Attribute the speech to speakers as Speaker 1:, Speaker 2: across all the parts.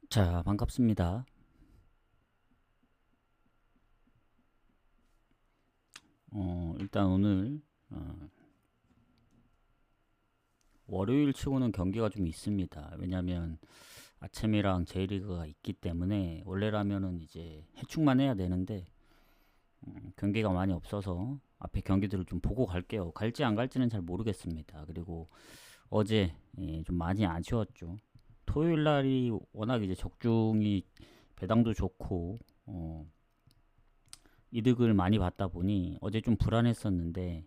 Speaker 1: 자, 반갑습니다. 일단 오늘 월요일 치고는 경기가 좀 있습니다. 왜냐면 아침이랑 J리그가 있기 때문에 원래라면은 이제 해축만 해야 되는데 경기가 많이 없어서 앞에 경기들을 좀 보고 갈게요. 갈지 안 갈지는 잘 모르겠습니다. 그리고 어제 좀 많이 아쉬웠죠. 토요일 날이 워낙 이제 적중이 배당도 좋고 이득을 많이 받다 보니 어제 좀 불안했었는데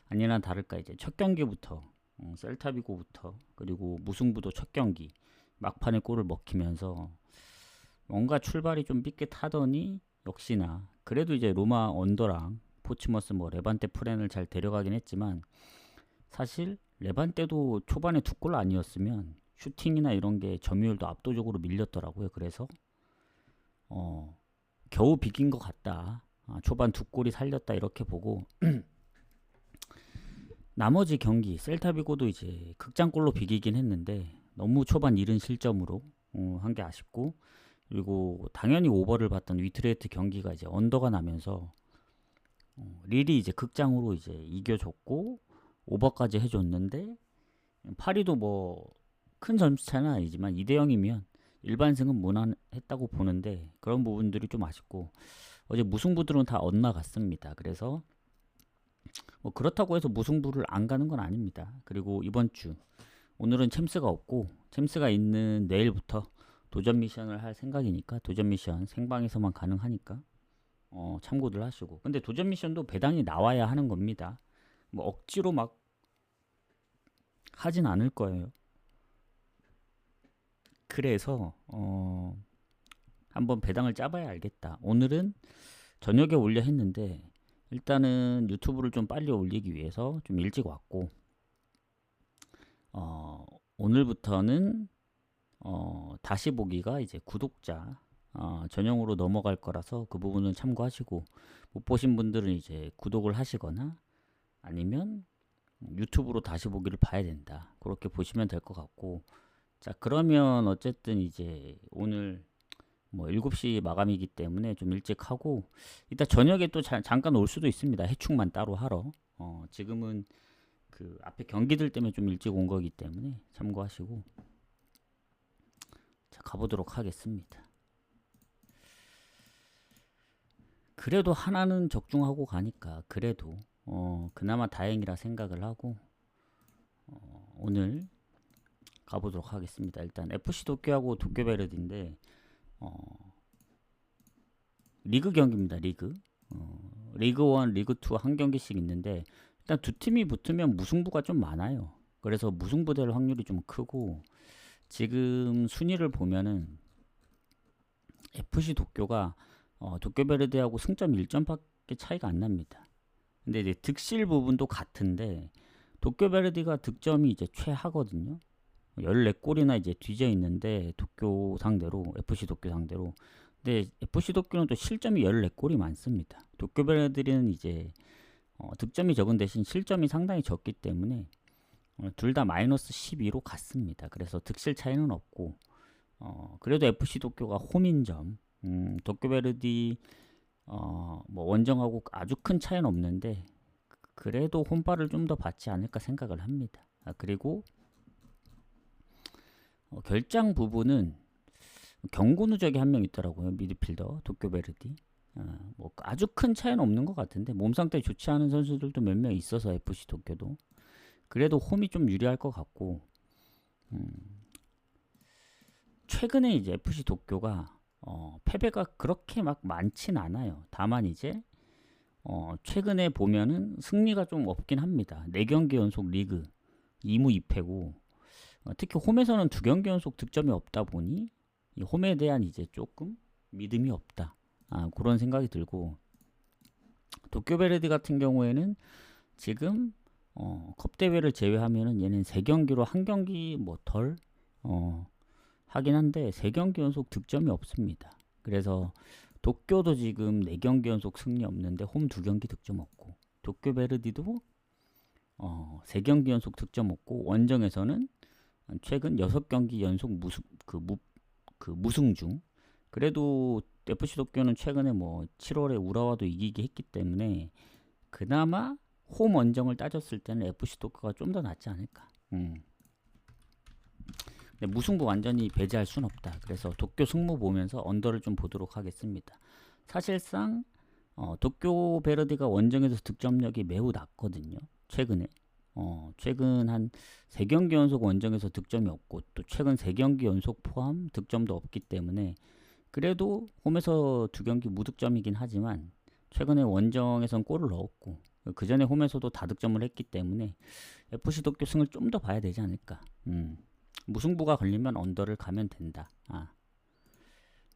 Speaker 1: 아니나 다를까 이제 첫 경기부터 셀타비고부터 그리고 무승부도 첫 경기 막판에 골을 먹히면서 뭔가 출발이 좀 삐끗하더니 역시나 그래도 이제 로마 언더랑 포츠머스 뭐 레반테 프렌을 잘 데려가긴 했지만 사실 레반테도 초반에 두 골 아니었으면 슈팅이나 이런 게 점유율도 압도적으로 밀렸더라고요. 그래서 어, 겨우 비긴 것 같다. 초반 두 골이 살렸다 이렇게 보고 나머지 경기 셀타비고도 이제 극장골로 비기긴 했는데 너무 초반 이른 실점으로 한 게 아쉽고 그리고 당연히 오버를 받던 위트레이트 경기가 이제 언더가 나면서 릴이 이제 극장으로 이제 이겨줬고 오버까지 해줬는데 파리도 뭐 큰 점수 차이는 아니지만 2대 0이면 일반승은 무난했다고 보는데 그런 부분들이 좀 아쉽고 어제 무승부들은 다 엇나갔습니다. 그래서 뭐 그렇다고 해서 무승부를 안 가는 건 아닙니다. 그리고 이번 주 오늘은 챔스가 없고 챔스가 있는 내일부터 도전 미션을 할 생각이니까 도전 미션 생방에서만 가능하니까 참고들 하시고 근데 도전 미션도 배당이 나와야 하는 겁니다. 뭐 억지로 막 하진 않을 거예요. 그래서 한번 배당을 짜봐야 알겠다. 오늘은 저녁에 올려 했는데 일단은 유튜브를 좀 빨리 올리기 위해서 좀 일찍 왔고 어, 오늘부터는 다시 보기가 이제 구독자 전용으로 넘어갈 거라서 그 부분은 참고하시고 못 보신 분들은 이제 구독을 하시거나 아니면 유튜브로 다시 보기를 봐야 된다. 그렇게 보시면 될 것 같고 자 그러면 어쨌든 이제 오늘 뭐 7시 마감이기 때문에 좀 일찍 하고 이따 저녁에 또 잠깐 올 수도 있습니다. 해축만 따로 하러. 지금은 그 앞에 경기들 때문에 좀 일찍 온 거기 때문에 참고하시고 자 가보도록 하겠습니다. 그래도 하나는 적중하고 가니까 그래도 그나마 다행이라 생각을 하고 오늘 가보도록 하겠습니다. 일단 FC 도쿄하고 도쿄 베르디인데 리그 경기입니다. 리그 리그 1, 리그 2 한 경기씩 있는데 일단 두 팀이 붙으면 무승부가 좀 많아요. 그래서 무승부 될 확률이 좀 크고 지금 순위를 보면은 FC 도쿄가 도쿄 베르데하고 승점 1점밖에 차이가 안 납니다. 근데 이제 득실 부분도 같은데 도쿄 베르디가 득점이 이제 최하거든요. 14골이나 이제 뒤져 있는데 도쿄 상대로 FC 도쿄 상대로 근데 FC 도쿄는 또 실점이 14골이 많습니다. 도쿄 베르디는 이제 득점이 적은 대신 실점이 상당히 적기 때문에 둘 다 마이너스 12로 갔습니다. 그래서 득실 차이는 없고 그래도 FC 도쿄가 홈인점 도쿄 베르디 뭐 원정하고 아주 큰 차이는 없는데 그래도 홈발을 좀 더 받지 않을까 생각을 합니다. 그리고 결장 부분은 경고 누적이 한 명 있더라고요. 미드필더 도쿄 베르디. 뭐 아주 큰 차이는 없는 것 같은데 몸 상태 좋지 않은 선수들도 몇 명 있어서 FC 도쿄도 그래도 홈이 좀 유리할 것 같고 최근에 이제 FC 도쿄가 패배가 그렇게 막 많진 않아요. 다만 이제 최근에 보면은 승리가 좀 없긴 합니다. 4경기 연속 리그 2무 2패고 특히 홈에서는 2경기 연속 득점이 없다 보니 이 홈에 대한 이제 조금 믿음이 없다. 그런 생각이 들고 도쿄 베르디 같은 경우에는 지금 컵 대회를 제외하면은 얘는 3경기로 한 경기 뭐 덜 하긴 한데 3경기 연속 득점이 없습니다. 그래서 도쿄도 지금 4경기 연속 승리 없는데 홈 2경기 득점 없고 도쿄 베르디도 3경기 연속 득점 없고 원정에서는 최근 6경기 연속 그 무승 중. 그래도 FC 도쿄는 최근에 뭐 7월에 우라와도 이기게 했기 때문에 그나마 홈 원정을 따졌을 때는 FC 도쿄가 좀 더 낫지 않을까. 근데 무승부 완전히 배제할 순 없다. 그래서 도쿄 승부 보면서 언더를 좀 보도록 하겠습니다. 사실상 도쿄 베르디가 원정에서 득점력이 매우 낮거든요. 최근에. 최근 한 3경기 연속 원정에서 득점이 없고 또 최근 3경기 연속 포함 득점도 없기 때문에 그래도 홈에서 2경기 무득점이긴 하지만 최근에 원정에선 골을 넣었고 그 전에 홈에서도 다득점을 했기 때문에 FC 도쿄 승을 좀 더 봐야 되지 않을까. 무승부가 걸리면 언더를 가면 된다.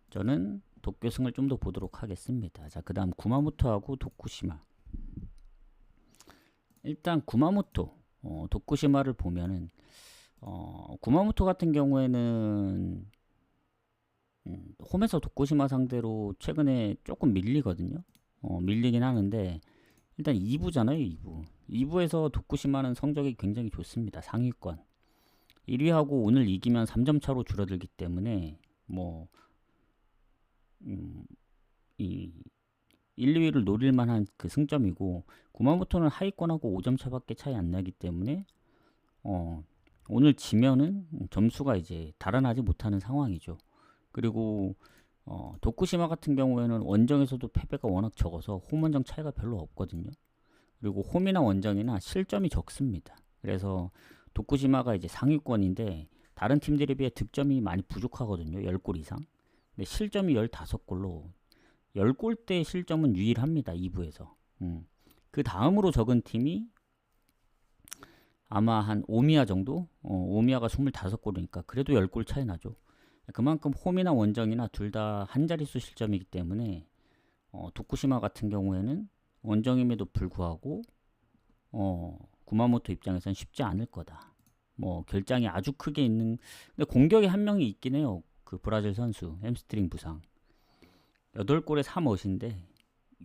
Speaker 1: 저는 도쿄 승을 좀 더 보도록 하겠습니다. 자, 그 다음 구마모토하고 도쿠시마. 일단 구마모토, 도쿠시마를 보면은 구마모토 같은 경우에는 홈에서 도쿠시마 상대로 최근에 조금 밀리거든요. 밀리긴 하는데 일단 2부잖아요. 2부에서 도쿠시마는 성적이 굉장히 좋습니다. 상위권 1위하고 오늘 이기면 3점 차로 줄어들기 때문에 뭐 이 1, 2위를 노릴 만한 그 승점이고 구마모토는 하위권하고 5점 차밖에 차이 안 나기 때문에 오늘 지면은 점수가 이제 달아나지 못하는 상황이죠. 그리고 도쿠시마 같은 경우에는 원정에서도 패배가 워낙 적어서 홈 원정 차이가 별로 없거든요. 그리고 홈이나 원정이나 실점이 적습니다. 그래서 도쿠시마가 이제 상위권인데 다른 팀들에 비해 득점이 많이 부족하거든요. 10골 이상. 근데 실점이 15골로 10골대 실점은 유일합니다. 2부에서. 그 다음으로 적은 팀이 아마 한 오미야 정도? 오미야가 25골이니까 그래도 10골 차이 나죠. 그만큼 홈이나 원정이나 둘 다 한 자릿수 실점이기 때문에 도쿠시마 같은 경우에는 원정임에도 불구하고 구마모토 입장에서는 쉽지 않을 거다. 뭐 결장이 아주 크게 있는 근데 공격에 한 명이 있긴 해요. 그 브라질 선수 햄스트링 부상 8골에 3어시인데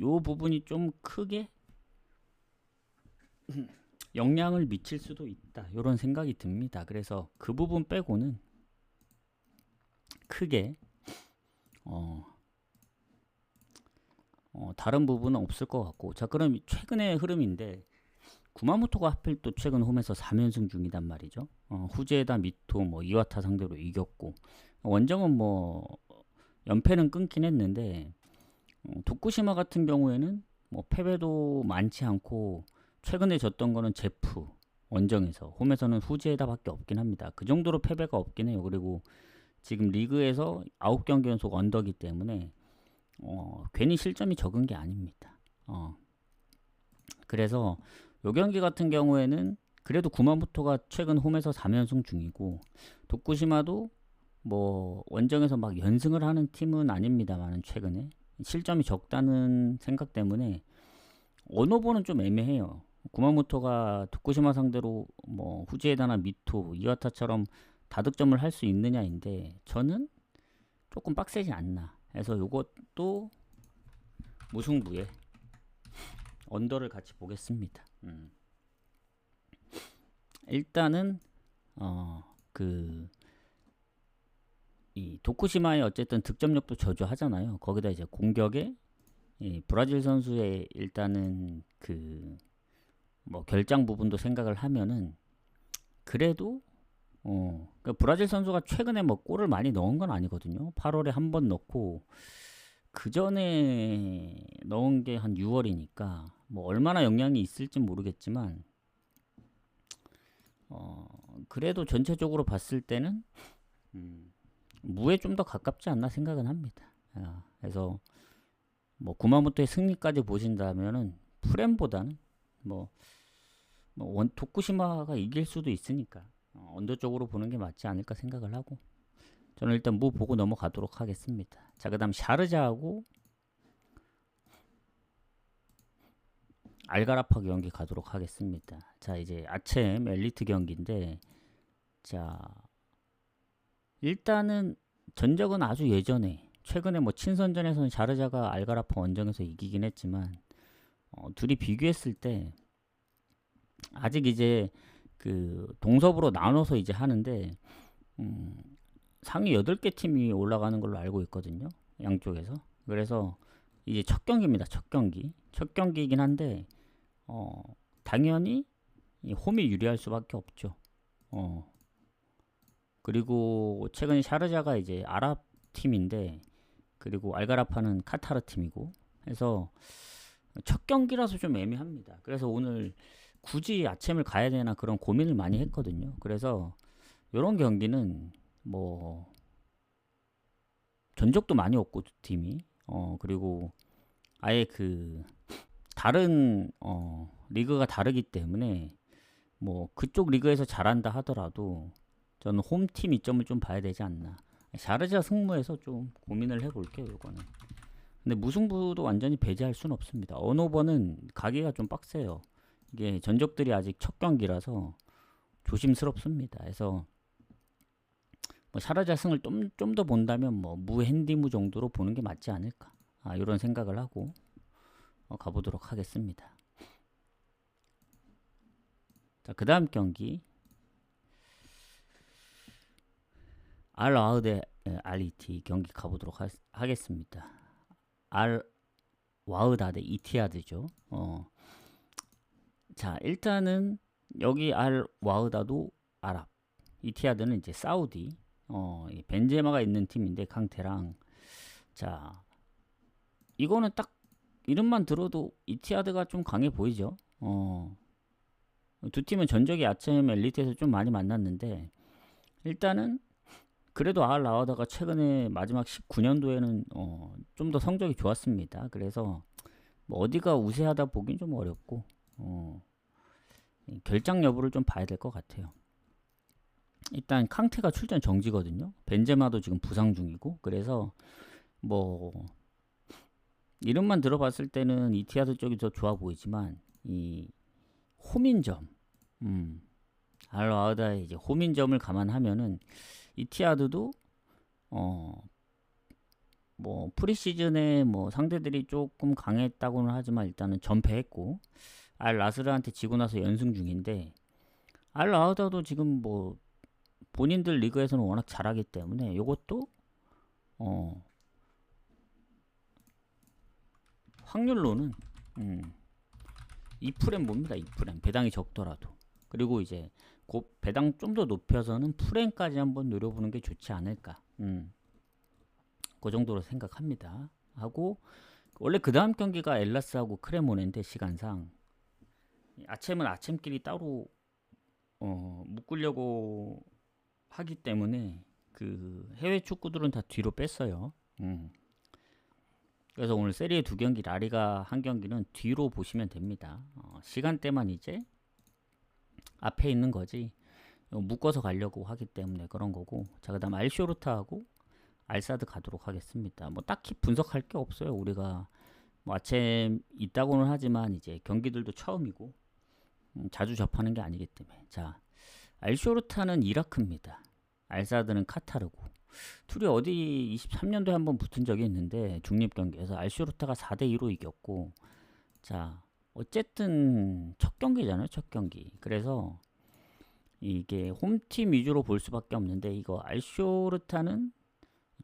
Speaker 1: 요 부분이 좀 크게 영향을 미칠 수도 있다. 이런 생각이 듭니다. 그래서 그 부분 빼고는 크게 다른 부분은 없을 것 같고 자 그럼 최근의 흐름인데 구마모토가 하필 또 최근 홈에서 3연승 중이단 말이죠. 후제에다 미토 뭐 이와타 상대로 이겼고 원정은 뭐 연패는 끊긴 했는데 도쿠시마 같은 경우에는 뭐 패배도 많지 않고 최근에 졌던 거는 제프 원정에서 홈에서는 후제에다밖에 없긴 합니다. 그 정도로 패배가 없긴 해요. 그리고 지금 리그에서 9경기 연속 언더기 때문에 괜히 실점이 적은 게 아닙니다. 그래서 요 경기 같은 경우에는 그래도 구마모토가 최근 홈에서 3연승 중이고 도쿠시마도 뭐 원정에서 막 연승을 하는 팀은 아닙니다만 최근에 실점이 적다는 생각 때문에 어느 번은 좀 애매해요. 구마모토가 도쿠시마 상대로 뭐 후지에다나 미토, 이와타처럼 다득점을 할 수 있느냐인데 저는 조금 빡세지 않나 해서 요것도 무승부에 언더를 같이 보겠습니다. 일단은 이 도쿠시마의 어쨌든 득점력도 저조하잖아요. 거기다 이제 공격에 이 브라질 선수의 일단은 그 뭐 결장 부분도 생각을 하면은 그래도 그러니까 브라질 선수가 최근에 뭐 골을 많이 넣은 건 아니거든요. 8월에 한 번 넣고 그 전에 넣은 게 한 6월이니까 뭐 얼마나 영향이 있을지 모르겠지만 그래도 전체적으로 봤을 때는 무에 좀 더 가깝지 않나 생각은 합니다. 그래서 뭐 구마모토의 승리까지 보신다면은 프렘보다는 도쿠시마가 이길 수도 있으니까 언더 쪽으로 보는 게 맞지 않을까 생각을 하고 저는 일단 무 보고 넘어가도록 하겠습니다. 자, 그다음 샤르자하고 알가라파 경기 가도록 하겠습니다. 자, 이제 아침 엘리트 경기인데 자 일단은 전적은 아주 예전에 최근에 뭐 친선전에서는 샤르자가 알가라파 원정에서 이기긴 했지만 둘이 비교했을 때 아직 이제 그 동섭으로 나눠서 이제 하는데 상위 8개 팀이 올라가는 걸로 알고 있거든요. 양쪽에서. 그래서 이제 첫 경기입니다. 첫 경기. 첫 경기이긴 한데 당연히 이 홈이 유리할 수밖에 없죠. 그리고 최근 샤르자가 이제 아랍 팀인데 그리고 알가라파는 카타르 팀이고 해서 첫 경기라서 좀 애매합니다. 그래서 오늘 굳이 아침을 가야 되나 그런 고민을 많이 했거든요. 그래서 이런 경기는 뭐 전적도 많이 없고 두 팀이 그리고 아예 그 다른 리그가 다르기 때문에 뭐 그쪽 리그에서 잘한다 하더라도 저는 홈팀 이점을 좀 봐야 되지 않나. 샤르자 승무에서 좀 고민을 해볼게요. 이거는. 근데 무승부도 완전히 배제할 수는 없습니다. 언오버는 가기가 좀 빡세요. 이게 전적들이 아직 첫 경기라서 조심스럽습니다. 그래서 뭐 샤르자 승을 좀 더 본다면 뭐 무핸디무 정도로 보는 게 맞지 않을까. 이런 생각을 하고 가보도록 하겠습니다. 자, 그 다음 경기 알 와흐드 알리티 경기 가보도록 하겠습니다. 알 와흐다 대 이티하드죠. 자, 일단은 여기 알 와흐다도 아랍, 이티하드는 이제 사우디. 벤제마가 있는 팀인데 강태랑. 자, 이거는 딱 이름만 들어도 이티하드가 좀 강해 보이죠. 두 팀은 전적이 아침 엘리트에서 좀 많이 만났는데 일단은 그래도 알 와흐다가 최근에 마지막 19년도에는 좀 더 성적이 좋았습니다. 그래서 뭐 어디가 우세하다 보긴 좀 어렵고 결장 여부를 좀 봐야 될 것 같아요. 일단 캉테가 출전 정지거든요. 벤제마도 지금 부상 중이고 그래서 뭐 이름만 들어봤을 때는 이티하드 쪽이 더 좋아 보이지만 이 홈인점 알 와흐다의 이제 홈인점을 감안하면은 이티하드도 뭐 프리시즌에 뭐 상대들이 조금 강했다고는 하지만 일단은 전패했고 알 나스르한테 지고 나서 연승 중인데 알 와흐다도 지금 뭐 본인들 리그에서는 워낙 잘하기 때문에 이것도 확률로는 2프렘 봅니다. 2프렘 배당이 적더라도. 그리고 이제 곧 배당 좀 더 높여서는 프렘까지 한번 노려보는 게 좋지 않을까. 그 정도로 생각합니다. 하고 원래 그 다음 경기가 엘라스하고 크레모네인데 시간상 아침은 아침끼리 따로 묶으려고 하기 때문에 그 해외 축구들은 다 뒤로 뺐어요. 그래서 오늘 세리에 2경기, 라리가 1경기는 뒤로 보시면 됩니다. 시간대만 이제 앞에 있는 거지 묶어서 가려고 하기 때문에 그런 거고. 자, 그 다음 알쇼르타하고 알사드 가도록 하겠습니다. 뭐 딱히 분석할 게 없어요. 우리가 뭐 아침 있다고는 하지만 이제 경기들도 처음이고 자주 접하는 게 아니기 때문에. 자, 알쇼르타는 이라크입니다. 알사드는 카타르고 둘이 어디 23년도에 한번 붙은 적이 있는데 중립 경기에서 알쇼르타가 4대2로 이겼고. 자, 어쨌든 첫 경기잖아요. 첫 경기. 그래서 이게 홈팀 위주로 볼 수밖에 없는데 이거 알쇼르타는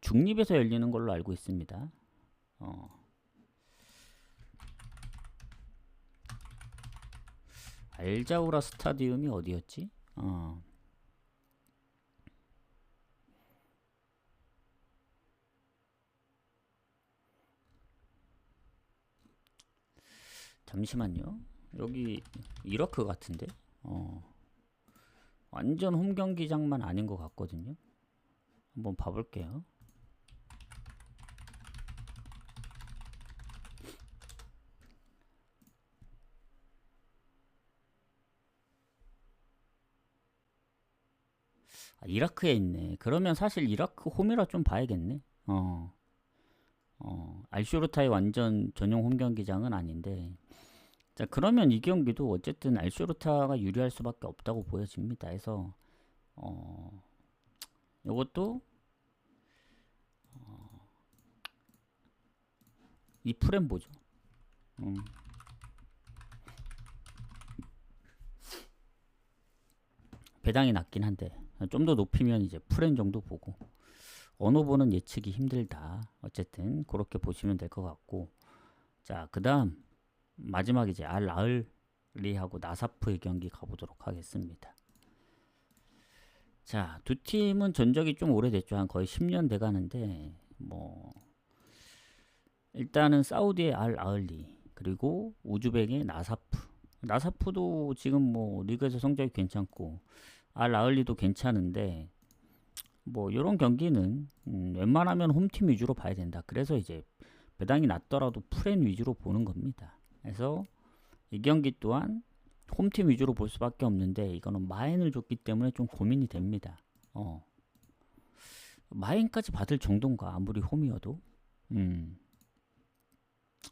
Speaker 1: 중립에서 열리는 걸로 알고 있습니다. 알자우라 스타디움이 어디였지? 잠시만요. 여기 이라크 같은데? 완전 홈 경기장만 아닌 것 같거든요. 한번 봐볼게요. 이라크에 있네. 그러면 사실 이라크 홈이라 좀 봐야겠네. 알쇼르타의 완전 전용 홈 경기장은 아닌데. 자, 그러면 이 경기도 어쨌든 알쇼르타가 유리할 수밖에 없다고 보여집니다. 그래서 이것도 이 프렘 보죠. 배당이 낮긴 한데 좀 더 높이면 이제 프렘 정도 보고. 어느 후보는 예측이 힘들다. 어쨌든 그렇게 보시면 될 것 같고, 자, 그다음 마지막 이제 알 아흘리하고 나사프의 경기 가보도록 하겠습니다. 자, 두 팀은 전적이 좀 오래됐죠. 한 거의 10년 돼가는데, 뭐 일단은 사우디의 알 아흘리, 그리고 우즈벡의 나사프. 나사프도 지금 뭐 리그에서 성적이 괜찮고 알 아흘리도 괜찮은데, 뭐 이런 경기는 웬만하면 홈팀 위주로 봐야 된다. 그래서 이제 배당이 낮더라도 프렌 위주로 보는 겁니다. 그래서 이 경기 또한 홈팀 위주로 볼 수밖에 없는데, 이거는 마인을 줬기 때문에 좀 고민이 됩니다. 마인까지 받을 정도인가, 아무리 홈이어도.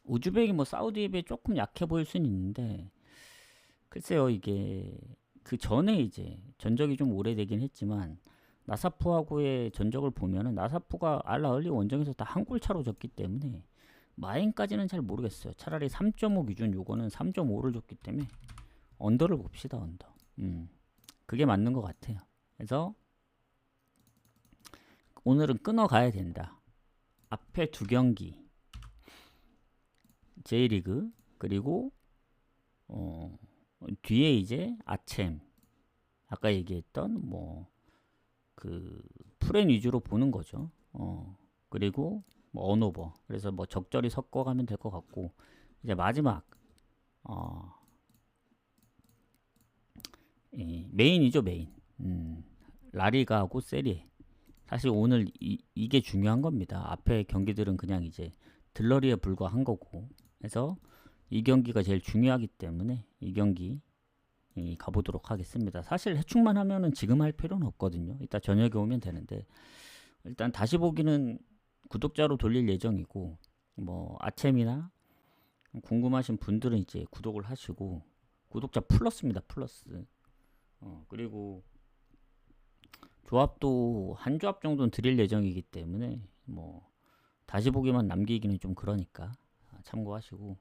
Speaker 1: 우즈벡이 뭐 사우디에 비해 조금 약해 보일 수는 있는데, 글쎄요, 이게 그 전에 이제 전적이 좀 오래되긴 했지만 나사프하고의 전적을 보면은 나사프가 알라흘리 원정에서 다 한 골 차로 졌기 때문에 마인까지는 잘 모르겠어요. 차라리 3.5 기준, 요거는 3.5를 줬기 때문에 언더를 봅시다. 언더. 그게 맞는 것 같아요. 그래서 오늘은 끊어가야 된다. 앞에 두 경기 J리그, 그리고 뒤에 이제 아챔, 아까 얘기했던 뭐 그 프렌 위주로 보는 거죠. 그리고 뭐 언오버. 그래서 뭐 적절히 섞어가면 될 것 같고, 이제 마지막 메인이죠, 메인. 라리가하고 세리에. 사실 오늘 이게 중요한 겁니다. 앞에 경기들은 그냥 이제 들러리에 불과한 거고, 그래서 이 경기가 제일 중요하기 때문에 이 경기 가보도록 하겠습니다. 사실 해축만 하면은 지금 할 필요는 없거든요. 이따 저녁에 오면 되는데, 일단 다시 보기는 구독자로 돌릴 예정이고, 뭐 아챔이나 궁금하신 분들은 이제 구독을 하시고, 구독자 플러스입니다. 플러스. 그리고 조합도 한 조합 정도는 드릴 예정이기 때문에 뭐 다시 보기만 남기기는 좀 그러니까 참고하시고,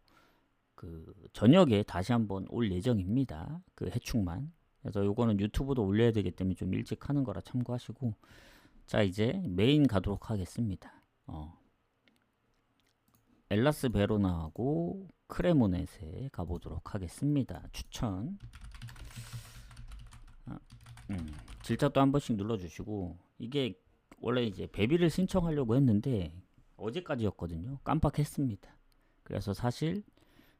Speaker 1: 그 저녁에 다시 한번 올 예정입니다. 그 해축만. 그래서 요거는 유튜브도 올려야 되기 때문에 좀 일찍 하는 거라 참고하시고, 자, 이제 메인 가도록 하겠습니다. 엘라스 베로나하고 크레모넷에 가보도록 하겠습니다. 추천. 질차도 한 번씩 눌러주시고, 이게 원래 이제 베비를 신청하려고 했는데 어제까지였거든요. 깜빡했습니다. 그래서 사실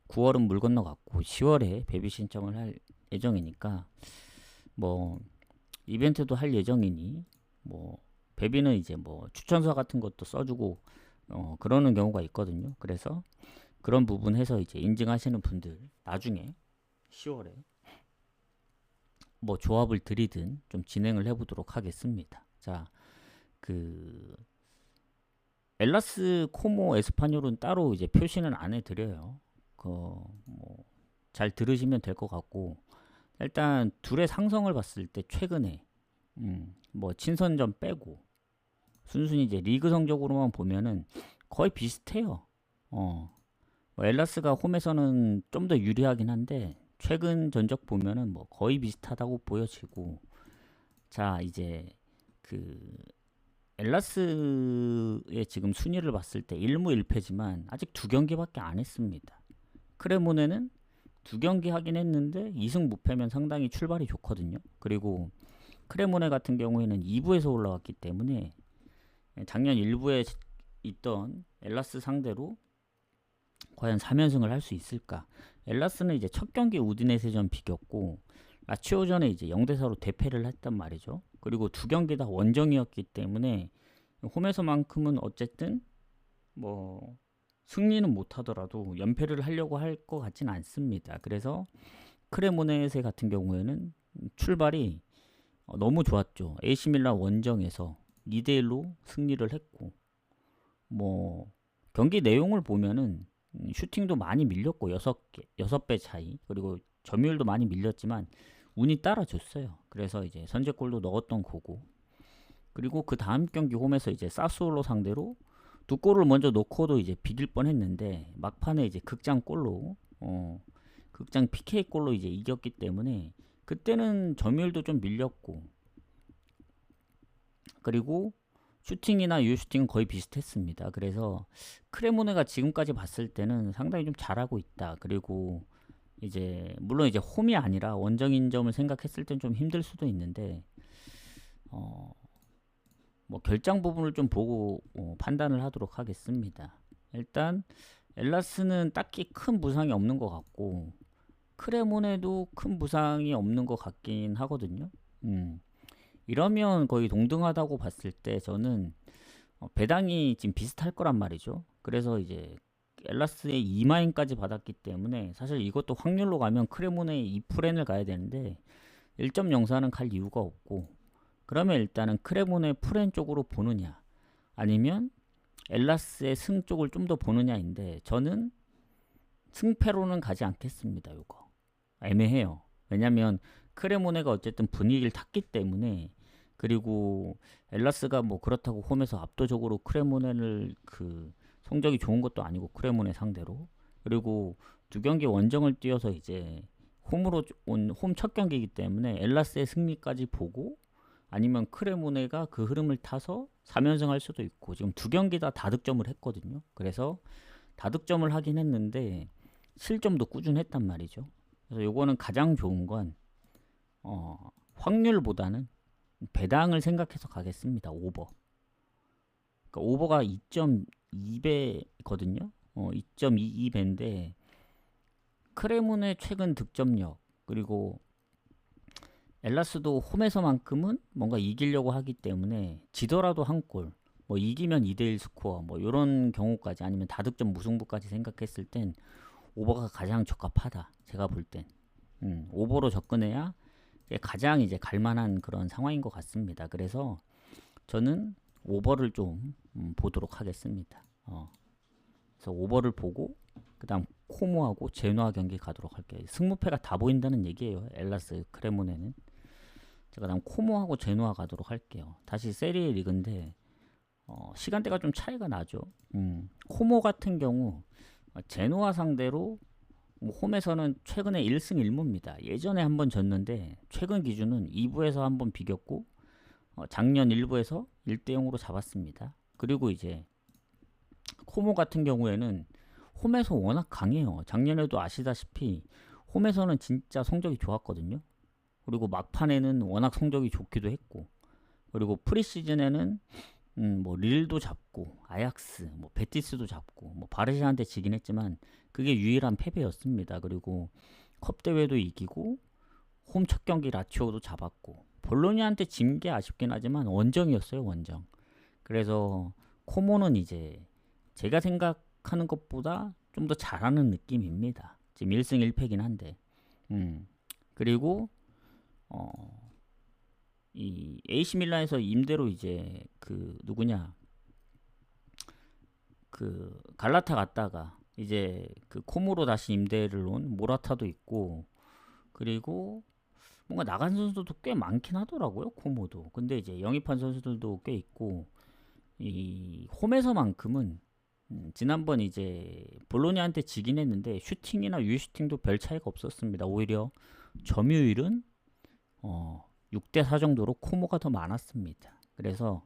Speaker 1: 9월은 물 건너갔고 10월에 베비 신청을 할 예정이니까, 뭐 이벤트도 할 예정이니 뭐 베비는 이제 뭐 추천서 같은 것도 써주고 그러는 경우가 있거든요. 그래서 그런 부분 해서 이제 인증하시는 분들 나중에 10월에 뭐 조합을 드리든 좀 진행을 해보도록 하겠습니다. 자, 그 엘라스 코모 에스파뇰은 따로 이제 표시는 안 해드려요. 뭐 잘 들으시면 될 것 같고, 일단 둘의 상성을 봤을 때 최근에 뭐 친선전 빼고 순순히 이제 리그 성적으로만 보면은 거의 비슷해요. 뭐 엘라스가 홈에서는 좀 더 유리하긴 한데 최근 전적 보면은 뭐 거의 비슷하다고 보여지고, 자, 이제 그 엘라스의 지금 순위를 봤을 때 1무 1패지만 아직 두 경기밖에 안 했습니다. 크레모네는 두 경기 하긴 했는데 2승 무패면 상당히 출발이 좋거든요. 그리고 크레모네 같은 경우에는 2부에서 올라왔기 때문에 작년 1부에 있던 엘라스 상대로 과연 3연승을 할 수 있을까? 엘라스는 이제 첫 경기 우디네세전 비겼고 라치오전에 이제 0대4로 대패를 했단 말이죠. 그리고 두 경기 다 원정이었기 때문에 홈에서만큼은 어쨌든 뭐 승리는 못하더라도 연패를 하려고 할 것 같진 않습니다. 그래서 크레모네세 같은 경우에는 출발이 너무 좋았죠. AC 밀란 원정에서 2대1로 승리를 했고, 뭐 경기 내용을 보면은 슈팅도 많이 밀렸고 6배 차이, 그리고 점유율도 많이 밀렸지만 운이 따라줬어요. 그래서 이제 선제골도 넣었던 거고, 그리고 그 다음 경기 홈에서 이제 사스올로 상대로 두 골을 먼저 넣고도 이제 비길 뻔했는데 막판에 이제 극장골로 극장 PK 골로 이제 이겼기 때문에 그때는 점유율도 좀 밀렸고, 그리고 슈팅이나 유효슈팅은 거의 비슷했습니다. 그래서 크레모네가 지금까지 봤을 때는 상당히 좀 잘하고 있다. 그리고 이제 물론 이제 홈이 아니라 원정인점을 생각했을 땐 좀 힘들 수도 있는데 어, 뭐 결장 부분을 좀 보고 판단을 하도록 하겠습니다. 일단 엘라스는 딱히 큰 부상이 없는 것 같고 크레모네도 큰 부상이 없는 것 같긴 하거든요. 이러면 거의 동등하다고 봤을 때 저는 배당이 지금 비슷할 거란 말이죠. 그래서 이제 엘라스의 2마인까지 받았기 때문에 사실 이것도 확률로 가면 크레모네의 2프렌을 가야 되는데 1.04는 갈 이유가 없고, 그러면 일단은 크레모네 프렌 쪽으로 보느냐 아니면 엘라스의 승 쪽을 좀 더 보느냐인데 저는 승패로는 가지 않겠습니다. 요거 애매해요. 왜냐면 크레모네가 어쨌든 분위기를 탔기 때문에, 그리고 엘라스가 뭐 그렇다고 홈에서 압도적으로 크레모네를 그 성적이 좋은 것도 아니고 크레모네 상대로, 그리고 두 경기 원정을 뛰어서 이제 홈으로 온 홈 첫 경기이기 때문에 엘라스의 승리까지 보고 아니면 크레모네가 그 흐름을 타서 3연승 할 수도 있고, 지금 두 경기 다 다득점을 했거든요. 그래서 다득점을 하긴 했는데 실점도 꾸준했단 말이죠. 그래서 요거는 가장 좋은 건 확률보다는 배당을 생각해서 가겠습니다. 오버. 그러니까 오버가 2.2배거든요. 2.22배인데 크레몬의 최근 득점력, 그리고 엘라스도 홈에서만큼은 뭔가 이기려고 하기 때문에 지더라도 한 골, 뭐 이기면 2대1 스코어, 뭐 이런 경우까지 아니면 다득점 무승부까지 생각했을 땐 오버가 가장 적합하다. 제가 볼 땐. 오버로 접근해야 가장 이제 갈만한 그런 상황인 것 같습니다. 그래서 저는 오버를 좀 보도록 하겠습니다. 그래서 오버를 보고 그다음 코모하고 제노아 경기 가도록 할게요. 승무패가 다 보인다는 얘기예요. 엘라스 크레모네는. 제가 다음 코모하고 제노아 가도록 할게요. 다시 세리에 리그인데 시간대가 좀 차이가 나죠. 코모 같은 경우 제노아 상대로 뭐 홈에서는 최근에 1승 1무입니다. 예전에 한번 졌는데 최근 기준은 2부에서 한번 비겼고 작년 1부에서 1대0으로 잡았습니다. 그리고 이제 코모 같은 경우에는 홈에서 워낙 강해요. 작년에도 아시다시피 홈에서는 진짜 성적이 좋았거든요. 그리고 막판에는 워낙 성적이 좋기도 했고, 그리고 프리시즌에는 뭐 릴도 잡고 아약스, 뭐 베티스도 잡고 뭐 바르샤한테 지긴 했지만 그게 유일한 패배였습니다. 그리고 컵 대회도 이기고 홈 첫 경기 라치오도 잡았고 볼로냐한테 진 게 아쉽긴 하지만 원정이었어요, 원정. 그래서 코모는 이제 제가 생각하는 것보다 좀 더 잘하는 느낌입니다. 지금 1승 1패긴 한데. 그리고 이 AC 밀란에서 임대로 이제 그 누구냐 그 갈라타 갔다가 이제 그 코모로 다시 임대를 온 모라타도 있고, 그리고 뭔가 나간 선수도 꽤 많긴 하더라고요, 코모도. 근데 이제 영입한 선수들도 꽤 있고, 이 홈에서만큼은 지난번 이제 볼로냐한테 지긴 했는데 슈팅이나 유슈팅도 별 차이가 없었습니다. 오히려 점유율은 6대4 정도로 코모가 더 많았습니다. 그래서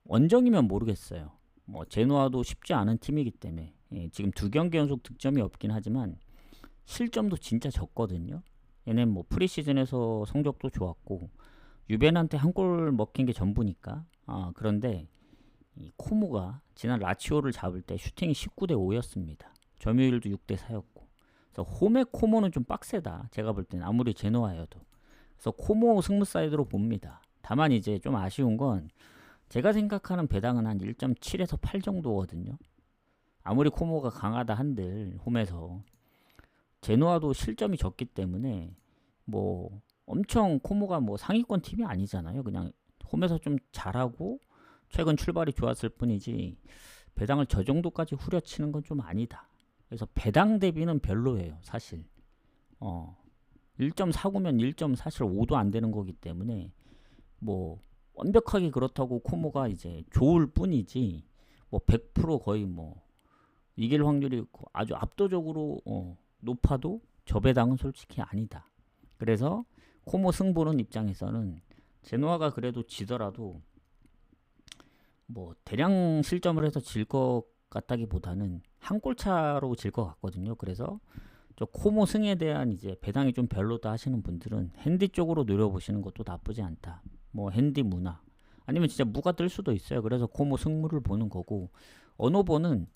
Speaker 1: 원정이면 모르겠어요. 뭐 제노아도 쉽지 않은 팀이기 때문에 지금 두 경기 연속 득점이 없긴 하지만 실점도 진짜 적거든요. 얘는 뭐 프리시즌에서 성적도 좋았고 유벤한테 한 골 먹힌 게 전부니까. 그런데 이 코모가 지난 라치오를 잡을 때 슈팅이 19대 5였습니다. 점유율도 6대 4였고. 그래서 홈의 코모는 좀 빡세다. 제가 볼 때는 아무리 제노아여도. 그래서 코모 승무 사이드로 봅니다. 다만 이제 좀 아쉬운 건 제가 생각하는 배당은 한 1.7에서 8 정도거든요. 아무리 코모가 강하다 한들 홈에서 제노아도 실점이 적기 때문에 뭐 엄청 코모가 뭐 상위권 팀이 아니잖아요. 그냥 홈에서 좀 잘하고 최근 출발이 좋았을 뿐이지 배당을 저 정도까지 후려치는 건 좀 아니다. 그래서 배당 대비는 별로예요, 사실. 1.49면 1.45도 안 되는 거기 때문에 뭐 완벽하게 그렇다고 코모가 이제 좋을 뿐이지 뭐 100% 거의 뭐 이길 확률이 아주 압도적으로 높아도 저 배당은 솔직히 아니다. 그래서 코모 승 보는 입장에서는 제노아가 그래도 지더라도 뭐 대량 실점을 해서 질 것 같다기보다는 한 골 차로 질 것 같거든요. 그래서 저 코모 승에 대한 이제 배당이 좀 별로다 하시는 분들은 핸디 쪽으로 노려보시는 것도 나쁘지 않다. 뭐 핸디 무나 아니면 진짜 무가 뜰 수도 있어요. 그래서 코모 승무를 보는 거고, 언어보는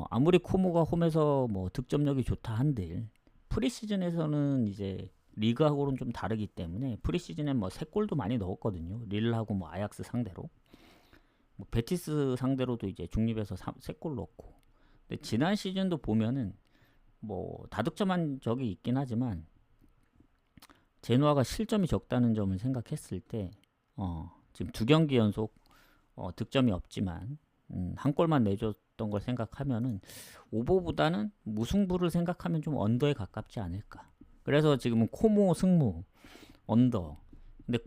Speaker 1: 아무리 코모가 홈에서 뭐 득점력이 좋다 한들 프리시즌에서는 이제 리그하고는 좀 다르기 때문에, 프리시즌엔 뭐 3골도 많이 넣었거든요. 릴하고 뭐 아약스 상대로, 뭐 베티스 상대로도 이제 중립에서 3골 넣었고. 근데 지난 시즌도 보면은 뭐 다득점한 적이 있긴 하지만 제노아가 실점이 적다는 점을 생각했을 때 지금 2경기 연속 득점이 없지만 한 골만 내줬던 걸 생각하면은 오버보다는 무승부를 생각하면 좀 언더에 가깝지 않을까. 그래서 지금은 코모 승무 언더. 근데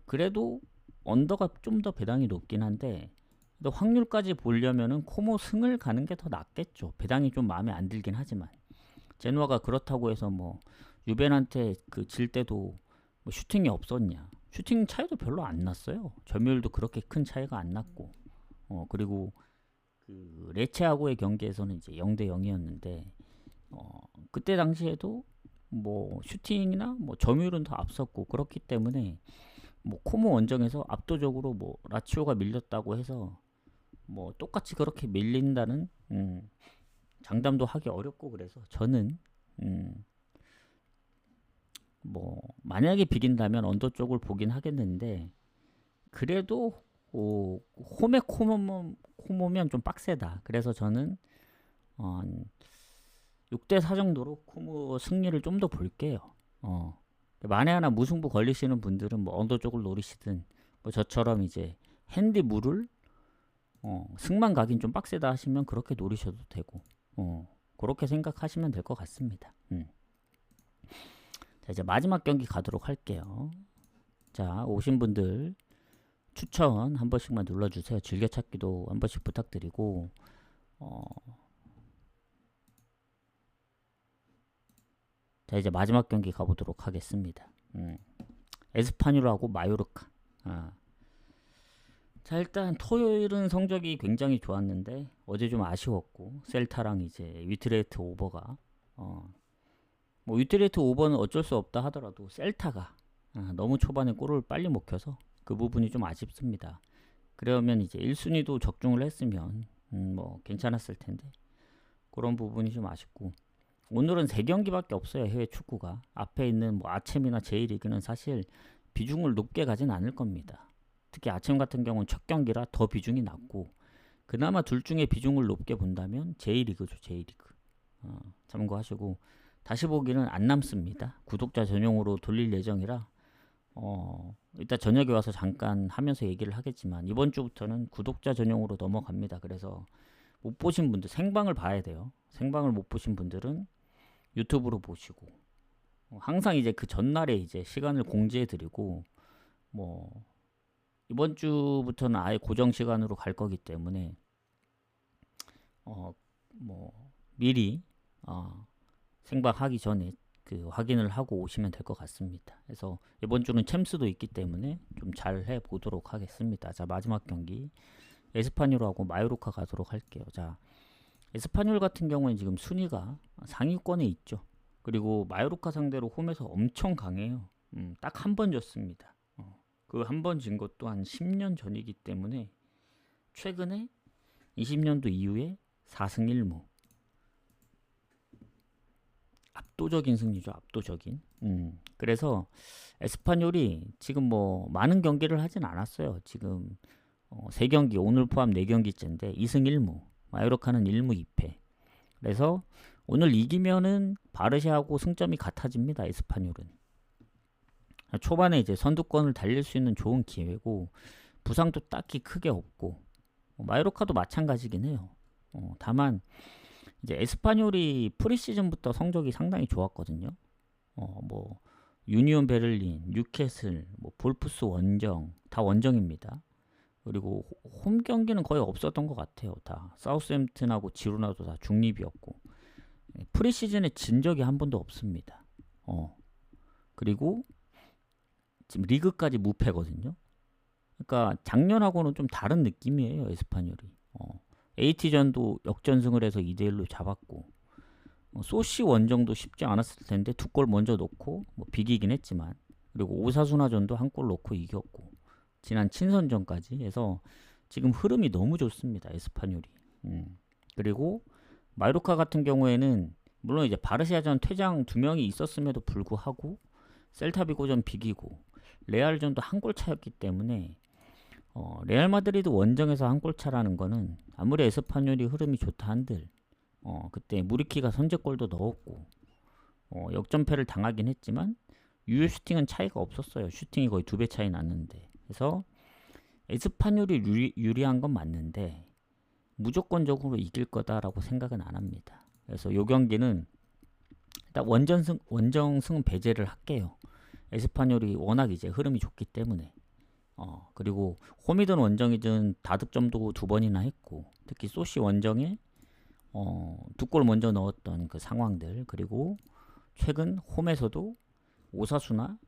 Speaker 1: 그래도 언더가 좀 더 배당이 높긴 한데, 또 확률까지 보려면은 코모 승을 가는 게 더 낫겠죠. 배당이 좀 마음에 안 들긴 하지만 제노아가 그렇다고 해서 뭐 유벤한테 그 질 때도 뭐 슈팅이 없었냐? 슈팅 차이도 별로 안 났어요. 점유율도 그렇게 큰 차이가 안 났고, 그리고 그 레체하고의 경기에서는 이제 0대 0이었는데 그때 당시에도 뭐 슈팅이나 뭐 점유율은 더 앞섰고, 그렇기 때문에 뭐 코모 원정에서 압도적으로 뭐 라치오가 밀렸다고 해서 뭐 똑같이 그렇게 밀린다는 장담도 하기 어렵고, 그래서 저는 뭐 만약에 비긴다면 언더 쪽을 보긴 하겠는데, 그래도 홈에 코모면 좀 빡세다. 그래서 저는 6대 4 정도로 코모 승리를 좀 더 볼게요. 만에 하나 무승부 걸리시는 분들은 뭐 언더 쪽을 노리시든, 뭐 저처럼 이제 핸디 물을 승만 가긴 좀 빡세다 하시면 그렇게 노리셔도 되고, 그렇게 생각하시면 될 것 같습니다. 자, 이제 마지막 경기 가도록 할게요. 자, 오신 분들 추천 한 번씩만 눌러주세요. 즐겨찾기도 한 번씩 부탁드리고, 자, 이제 마지막 경기 가보도록 하겠습니다. 에스파뇰하고 마요르카. 자, 일단 토요일은 성적이 굉장히 좋았는데 어제 좀 아쉬웠고, 셀타랑 이제 위트레이트 오버가 뭐 위트레이트 오버는 어쩔 수 없다 하더라도 셀타가 너무 초반에 골을 빨리 먹혀서 그 부분이 좀 아쉽습니다. 그러면 이제 1순위도 적중을 했으면 뭐 괜찮았을 텐데, 그런 부분이 좀 아쉽고, 오늘은 3경기밖에 없어요. 해외 축구가. 앞에 있는 뭐 아챔이나 J리그는 사실 비중을 높게 가진 않을 겁니다. 특히 아챔 같은 경우는 첫 경기라 더 비중이 낮고, 그나마 둘 중에 비중을 높게 본다면 J리그죠. J리그. 참고하시고, 다시 보기는 안 남습니다. 구독자 전용으로 돌릴 예정이라 이따 저녁에 와서 잠깐 하면서 얘기를 하겠지만, 이번 주부터는 구독자 전용으로 넘어갑니다. 그래서 못 보신 분들, 생방을 봐야 돼요. 생방을 못 보신 분들은 유튜브로 보시고, 항상 이제 그 전날에 이제 시간을 공지해 드리고, 뭐 이번 주부터는 아예 고정 시간으로 갈 거기 때문에 뭐 미리 생방하기 전에 그 확인을 하고 오시면 될 것 같습니다. 그래서 이번 주는 챔스도 있기 때문에 좀 잘 해 보도록 하겠습니다. 자, 마지막 경기 에스파뇰하고 마요르카 가도록 할게요. 자, 에스파뇰 같은 경우는 지금 순위가 상위권에 있죠. 그리고 마요르카 상대로 홈에서 엄청 강해요. 딱 한 번 졌습니다. 그 한 번 진 것도 한 10년 전이기 때문에 최근에 20년도 이후에 4승 1무. 압도적인 승리죠. 압도적인. 그래서 에스파뇰이 지금 뭐 많은 경기를 하진 않았어요. 지금 3경기, 오늘 포함 4경기째인데 2승 1무. 마요르카는 1무 2패. 그래서 오늘 이기면은 바르샤하고 승점이 같아집니다. 에스파뇰은. 초반에 이제 선두권을 달릴 수 있는 좋은 기회고, 부상도 딱히 크게 없고, 마요르카도 마찬가지긴 해요. 다만 이제 에스파뇰이 프리시즌부터 성적이 상당히 좋았거든요. 뭐 유니온 베를린, 뉴캐슬, 뭐 볼프스 원정 다 원정입니다. 그리고 홈 경기는 거의 없었던 것 같아요. 다 사우스햄튼하고 지로나도 다 중립이었고, 프리시즌에 진 적이 한 번도 없습니다. 그리고 지금 리그까지 무패거든요. 그러니까 작년하고는 좀 다른 느낌이에요, 에스파뇰이. AT전도 역전승을 해서 2대1로 잡았고, 소시 원정도 쉽지 않았을 텐데 두 골 먼저 넣고 뭐 비기긴 했지만, 그리고 오사수나전도 한 골 넣고 이겼고, 지난 친선전까지 해서 지금 흐름이 너무 좋습니다, 에스파뇰이. 그리고 마요르카 같은 경우에는 물론 이제 바르시아전 퇴장 2명이 있었음에도 불구하고 셀타비고전 비기고 레알전도 한 골 차였기 때문에 레알 마드리드 원정에서 한 골 차라는 거는 아무리 에스파뇰이 흐름이 좋다 한들 그때 무리키가 선제골도 넣었고 역전패를 당하긴 했지만 유효 슈팅은 차이가 없었어요. 슈팅이 거의 2배 차이 났는데. 그래서 에스파뇰이 유리한 건 맞는데 무조건적으로 이길 거다라고 생각은 안 합니다. 그래서 이 경기는 일단 원정승은 배제를 할게요. 에스파뇰이 워낙 이제 흐름이 좋기 때문에. 그리고 홈이든 원정이든 다득점도 2번이나 했고, 특히 소시 원정에 2골 먼저 넣었던 그 상황들, 그리고 최근 홈에서도 오사수나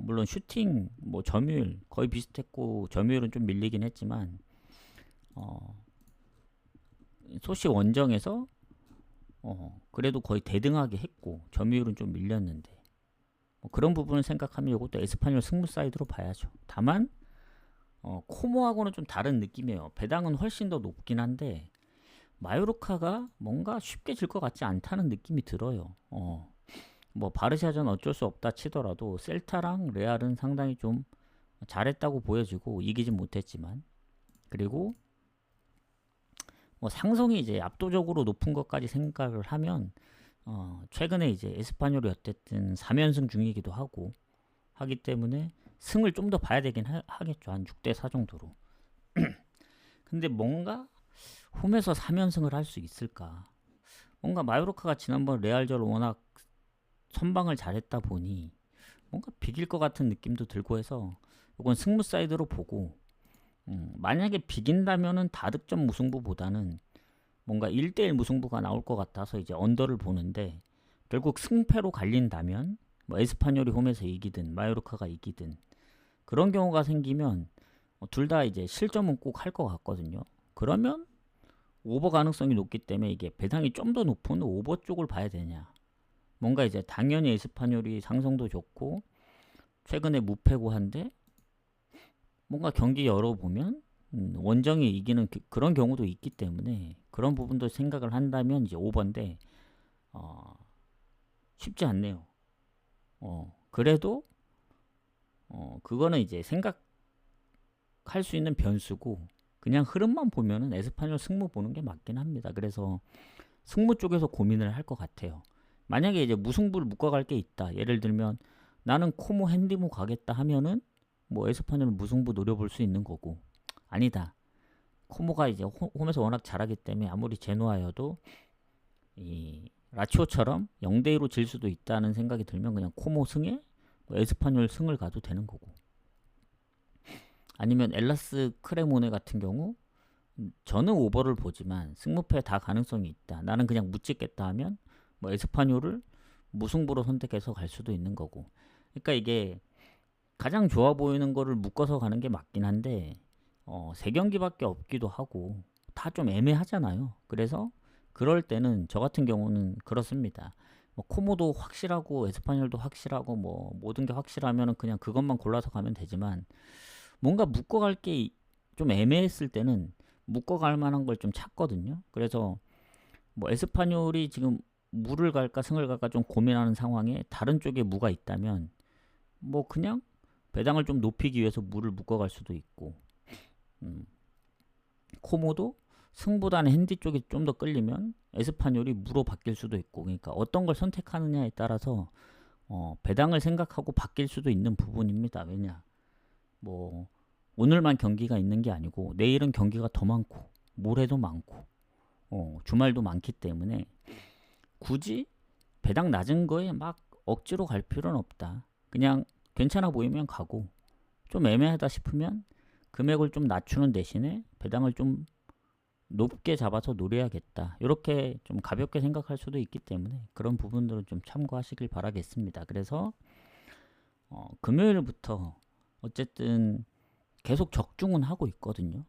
Speaker 1: 물론 슈팅 뭐 점유율 거의 비슷했고 점유율은 좀 밀리긴 했지만 소시 원정에서 그래도 거의 대등하게 했고 점유율은 좀 밀렸는데 그런 부분을 생각하면 이것도 에스파뇰 승부 사이드로 봐야죠. 다만 코모하고는 좀 다른 느낌이에요. 배당은 훨씬 더 높긴 한데 마요르카가 뭔가 쉽게 질 것 같지 않다는 느낌이 들어요. 뭐 바르샤전 어쩔 수 없다 치더라도 셀타랑 레알은 상당히 좀 잘했다고 보여지고 이기진 못했지만, 그리고 뭐 상성이 이제 압도적으로 높은 것까지 생각을 하면 최근에 이제 에스파뇰이 어쨌든 3연승 중이기도 하고 하기 때문에 승을 좀 더 봐야 되긴 하겠죠. 한 6대4 정도로. 근데 뭔가 홈에서 3연승을 할 수 있을까? 뭔가 마요르카가 지난번 레알전 워낙 선방을 잘했다 보니 뭔가 비길 것 같은 느낌도 들고 해서 이건 승부 사이드로 보고 만약에 비긴다면은 다득점 무승부보다는 뭔가 1대1 무승부가 나올 것 같아서 이제 언더를 보는데, 결국 승패로 갈린다면 뭐 에스파뇰이 홈에서 이기든 마요르카가 이기든 그런 경우가 생기면 둘 다 이제 실점은 꼭 할 것 같거든요. 그러면 오버 가능성이 높기 때문에 이게 배당이 좀 더 높은 오버 쪽을 봐야 되냐. 뭔가 이제 당연히 에스파뇰이 상성도 좋고 최근에 무패고 한데 뭔가 경기 열어보면 원정이 이기는 그런 경우도 있기 때문에 그런 부분도 생각을 한다면 이제 5번인데 쉽지 않네요. 그래도 그거는 이제 생각할 수 있는 변수고 그냥 흐름만 보면은 에스파뇰 승무 보는 게 맞긴 합니다. 그래서 승무 쪽에서 고민을 할 것 같아요. 만약에 이제 무승부를 묶어갈 게 있다. 예를 들면 나는 코모 핸디무 가겠다 하면은 뭐 에스파뇰 무승부 노려볼 수 있는 거고, 아니다. 코모가 이제 홈에서 워낙 잘하기 때문에 아무리 제노아여도 이 라치오처럼 0대2로 질 수도 있다는 생각이 들면 그냥 코모 승에 뭐 에스파뇰 승을 가도 되는 거고, 아니면 엘라스 크레모네 같은 경우 저는 오버를 보지만 승무패 다 가능성이 있다. 나는 그냥 못 찍겠다 하면 뭐 에스파뇰을 무승부로 선택해서 갈 수도 있는 거고. 그러니까 이게 가장 좋아 보이는 거를 묶어서 가는 게 맞긴 한데 3경기밖에 없기도 하고 다 좀 애매하잖아요. 그래서 그럴 때는 저 같은 경우는 그렇습니다. 뭐 코모도 확실하고 에스파뇰도 확실하고 뭐 모든 게 확실하면 그냥 그것만 골라서 가면 되지만 뭔가 묶어갈 게 좀 애매했을 때는 묶어갈 만한 걸 좀 찾거든요. 그래서 뭐 에스파뇰이 지금 무를 갈까 승을 갈까 좀 고민하는 상황에 다른 쪽에 무가 있다면 뭐 그냥 배당을 좀 높이기 위해서 무를 묶어갈 수도 있고, 코모도 승보다는 핸디 쪽이 좀 더 끌리면 에스파뇰이 무로 바뀔 수도 있고, 그러니까 어떤 걸 선택하느냐에 따라서 배당을 생각하고 바뀔 수도 있는 부분입니다. 왜냐, 뭐 오늘만 경기가 있는 게 아니고 내일은 경기가 더 많고 모레도 많고 주말도 많기 때문에 굳이 배당 낮은 거에 막 억지로 갈 필요는 없다. 그냥 괜찮아 보이면 가고 좀 애매하다 싶으면 금액을 좀 낮추는 대신에 배당을 좀 높게 잡아서 노려야겠다. 이렇게 좀 가볍게 생각할 수도 있기 때문에 그런 부분들은 좀 참고하시길 바라겠습니다. 그래서 금요일부터 어쨌든 계속 적중은 하고 있거든요.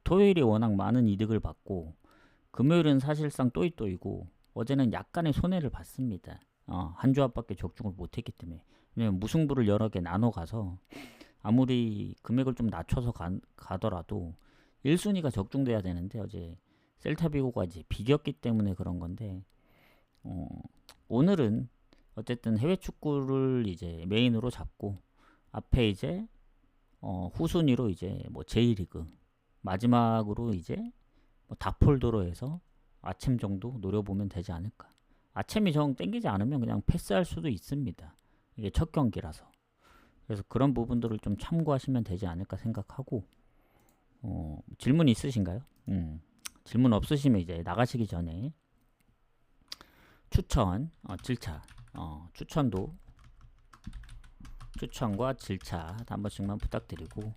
Speaker 1: 토요일에 워낙 많은 이득을 받고 금요일은 사실상 또이또이고 어제는 약간의 손해를 봤습니다. 한 조합밖에 적중을 못했기 때문에. 왜냐면 무승부를 여러 개 나눠 가서 아무리 금액을 좀 낮춰서 가더라도 1순위가 적중돼야 되는데 어제 셀타비고가 이제 비겼기 때문에 그런 건데 오늘은 어쨌든 해외 축구를 이제 메인으로 잡고 앞에 이제 후순위로 이제 뭐 J리그 마지막으로 이제 뭐 다폴도로 해서 아챔 정도 노려보면 되지 않을까. 아챔이 정 땡기지 않으면 그냥 패스할 수도 있습니다. 이게 첫 경기라서. 그래서 그런 부분들을 좀 참고하시면 되지 않을까 생각하고 질문 있으신가요? 질문 없으시면 이제 나가시기 전에 추천, 질차, 추천과 질차 한 번씩만 부탁드리고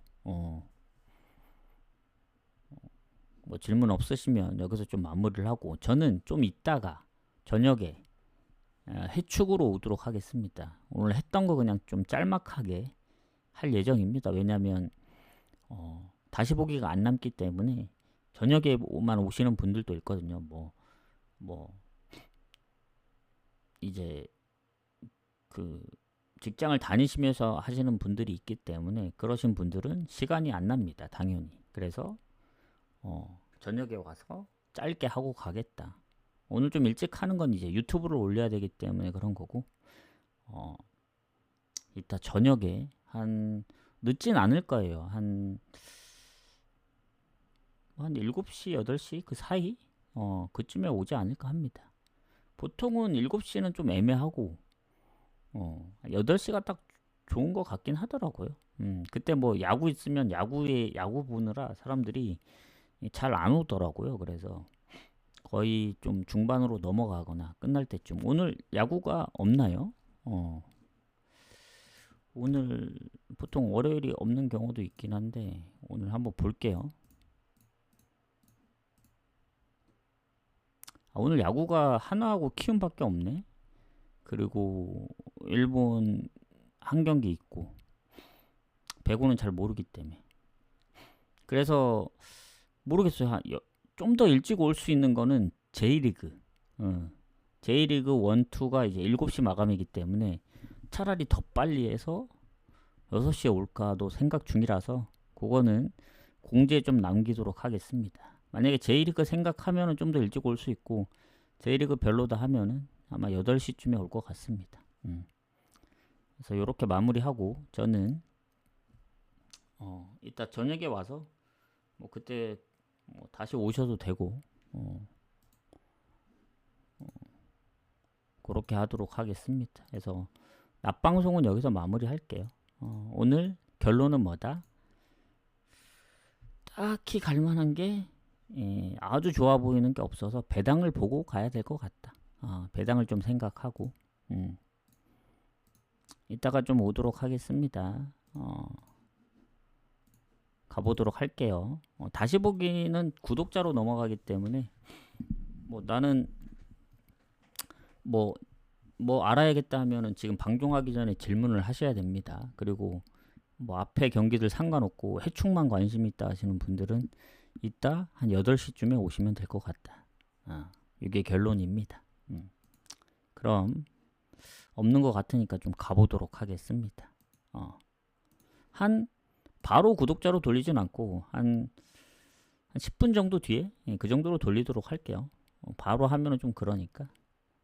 Speaker 1: 뭐 질문 없으시면 여기서 좀 마무리를 하고 저는 좀 이따가 저녁에 해축으로 오도록 하겠습니다. 오늘 했던 거 그냥 좀 짤막하게 할 예정입니다. 왜냐하면 다시 보기가 안 남기 때문에 저녁에만 오시는 분들도 있거든요. 뭐 이제 그 직장을 다니시면서 하시는 분들이 있기 때문에 그러신 분들은 시간이 안 납니다. 당연히. 그래서 저녁에 와서 짧게 하고 가겠다. 오늘 좀 일찍 하는 건 이제 유튜브를 올려야 되기 때문에 그런 거고 이따 저녁에 늦진 않을 거예요. 한 7시, 8시 그 사이 그쯤에 오지 않을까 합니다. 보통은 7시는 좀 애매하고 8시가 딱 좋은 것 같긴 하더라고요. 그때 뭐 야구 있으면 야구 보느라 사람들이 잘 안 오더라고요. 그래서 거의 좀 중반으로 넘어가거나 끝날 때쯤. 오늘 야구가 없나요? 오늘 보통 월요일이 없는 경우도 있긴 한데 오늘 한번 볼게요. 오늘 야구가 하나하고 키움밖에 없네. 그리고 일본 한 경기 있고 배구는 잘 모르기 때문에 그래서 모르겠어요. 좀 더 일찍 올 수 있는 거는 J리그 J리그 1, 2가 이제 7시 마감이기 때문에 차라리 더 빨리 해서 6시에 올까도 생각 중이라서 그거는 공지에 좀 남기도록 하겠습니다. 만약에 J리그 생각하면은 좀 더 일찍 올 수 있고 J리그 별로다 하면은 아마 8시쯤에 올 것 같습니다. 그래서 이렇게 마무리하고 저는 이따 저녁에 와서 뭐 그때 뭐 다시 오셔도 되고 그렇게 하도록 하겠습니다. 그래서 낮방송은 여기서 마무리 할게요. 오늘 결론은 뭐다? 딱히 갈만한 게 아주 좋아 보이는 게 없어서 배당을 보고 가야 될 것 같다. 배당을 좀 생각하고 이따가 좀 오도록 하겠습니다. 가보도록 할게요. 다시 보기는 구독자로 넘어가기 때문에 뭐 나는 뭐 알아야겠다 하면은 지금 방송하기 전에 질문을 하셔야 됩니다. 그리고 뭐 앞에 경기들 상관없고 해축만 관심 있다 하시는 분들은 이따 한 8시쯤에 오시면 될 것 같다. 이게 결론입니다. 그럼 없는 것 같으니까 좀 가보도록 하겠습니다. 바로 구독자로 돌리진 않고 한 10분 정도 뒤에 그 정도로 돌리도록 할게요. 바로 하면은 좀 그러니까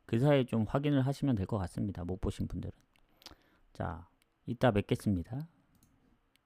Speaker 1: 그 사이에 좀 확인을 하시면 될 것 같습니다. 못 보신 분들은. 자, 이따 뵙겠습니다.